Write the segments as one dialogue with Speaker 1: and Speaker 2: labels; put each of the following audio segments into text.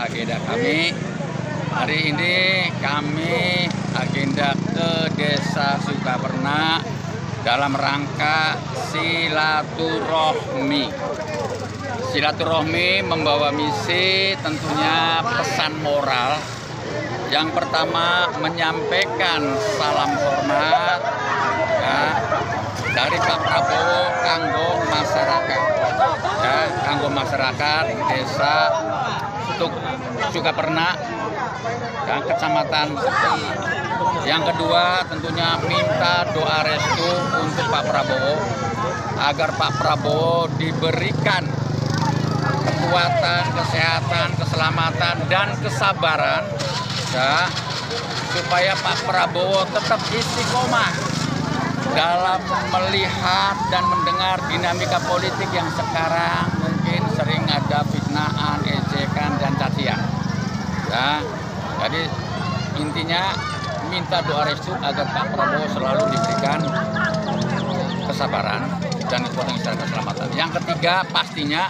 Speaker 1: agenda kami. Hari ini kami agenda ke Desa Sukaperna dalam rangka silaturahmi. Silaturahmi membawa misi tentunya pesan moral. Yang pertama menyampaikan salam hormat ya, dari Pak Prabowo kanggo masyarakat. Ya, kanggo masyarakat Desa Sukaperna dan Kecamatan Sepi. Yang kedua tentunya minta doa restu untuk Pak Prabowo agar Pak Prabowo diberikan kekuatan, kesehatan, keselamatan, dan kesabaran ya, supaya Pak Prabowo tetap istiqomah dalam melihat dan mendengar dinamika politik yang sekarang mungkin sering ada fitnahan, ejekan, dan cacian. Ya, jadi intinya minta doa restu agar Pak Prabowo selalu diberikan kesabaran dan keselamatan. Yang ketiga pastinya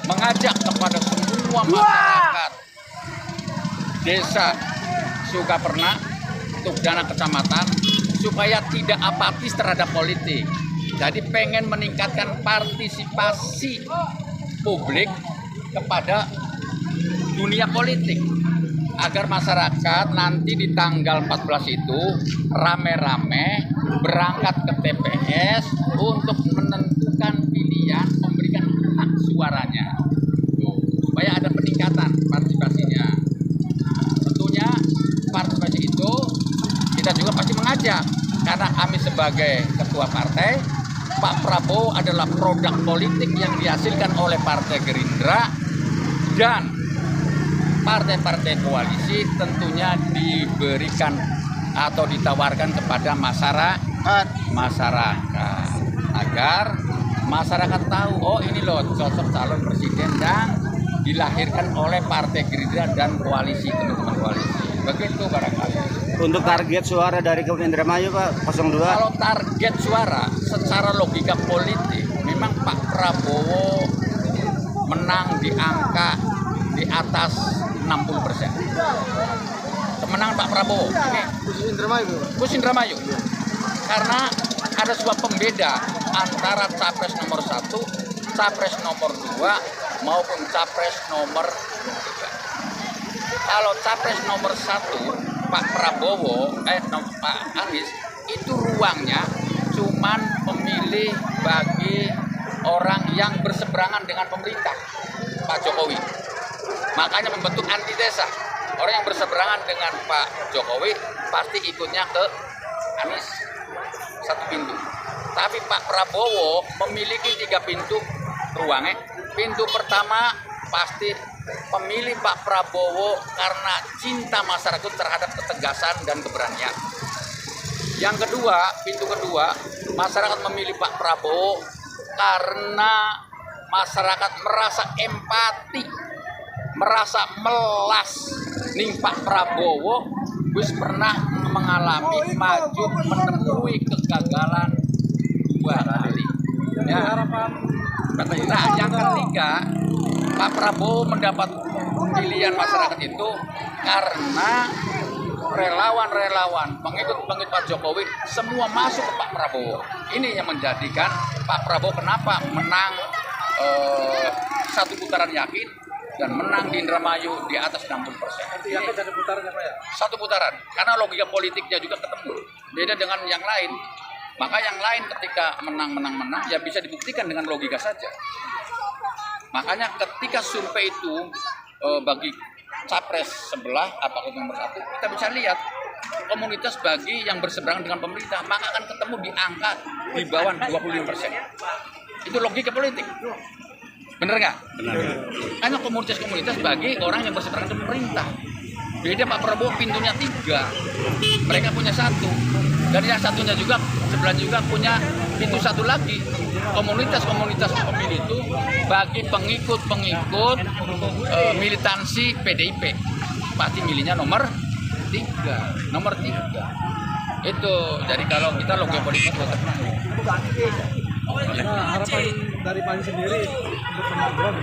Speaker 1: mengajak kepada semua masyarakat Desa Sukaperna untuk dana kecamatan supaya tidak apatis terhadap politik. Jadi pengen meningkatkan partisipasi publik kepada dunia politik agar masyarakat nanti di tanggal 14 itu rame-rame berangkat ke TPS untuk menentukan pilihan, memberikan hak suaranya supaya ada peningkatan partisipasinya. Tentunya partisipasi itu kita juga pasti mengajak karena kami sebagai ketua partai, Pak Prabowo adalah produk politik yang dihasilkan oleh Partai Gerindra dan partai-partai koalisi tentunya diberikan atau ditawarkan kepada masyarakat agar masyarakat tahu, oh ini loh sosok calon presiden yang dilahirkan oleh Partai Gerindra dan koalisi, teman-teman koalisi. Begitu barangkali.
Speaker 2: Untuk target suara dari Kabupaten Indramayu Pak 02?
Speaker 1: Kalau target suara secara logika politik memang Pak Prabowo menang di angka di atas 60%. Kemenangan Pak Prabowo ini khusus Indramayu. Karena ada sebuah pembeda antara capres nomor 1, capres nomor 2 maupun capres nomor 3. Kalau capres nomor 1 Pak Prabowo, Pak Anies itu ruangnya cuman pemilih bagi orang yang berseberangan dengan pemerintah Pak Jokowi. Makanya membentuk antitesa. Orang yang berseberangan dengan Pak Jokowi pasti ikutnya ke Anies satu pintu. Tapi Pak Prabowo memiliki 3 pintu ruangnya. Pintu pertama pasti pemilih Pak Prabowo karena cinta masyarakat terhadap ketegasan dan keberanian. Yang kedua, pintu kedua, masyarakat memilih Pak Prabowo karena masyarakat merasa empati, merasa melas ning Pak Prabowo wis pernah mengalami maju menemui kegagalan 2 kali. Ya. Nah, yang ketiga, Pak Prabowo mendapat pilihan masyarakat itu karena relawan-relawan, pengikut-pengikut Pak Jokowi semua masuk ke Pak Prabowo. Ini yang menjadikan Pak Prabowo kenapa menang satu putaran yakin dan menang di Indramayu di atas 60%.
Speaker 3: Yang jadi putaran apa ya?
Speaker 1: Satu putaran, karena logika politiknya juga ketemu. Beda dengan yang lain. Maka yang lain ketika menang ya bisa dibuktikan dengan logika saja. Makanya ketika survei itu bagi capres sebelah apakah nomor 1, kita bisa lihat komunitas bagi yang berseberangan dengan pemerintah, maka akan ketemu di angka di bawah 25%. Itu logika politik. Bener nggak?
Speaker 2: Benar.
Speaker 1: Hanya komunitas-komunitas bagi orang yang berseberangan dengan pemerintah. Beda Pak Prabowo pintunya 3, mereka punya 1. Dan yang satunya juga, sebelah juga punya pintu 1 lagi. Komunitas-komunitas pemilih itu bagi pengikut-pengikut militansi PDIP. Pasti milihnya nomor 3. Nomor 3. Itu, jadi kalau kita logika politik tetap.
Speaker 3: Nah, harapan dari Pak sendiri untuk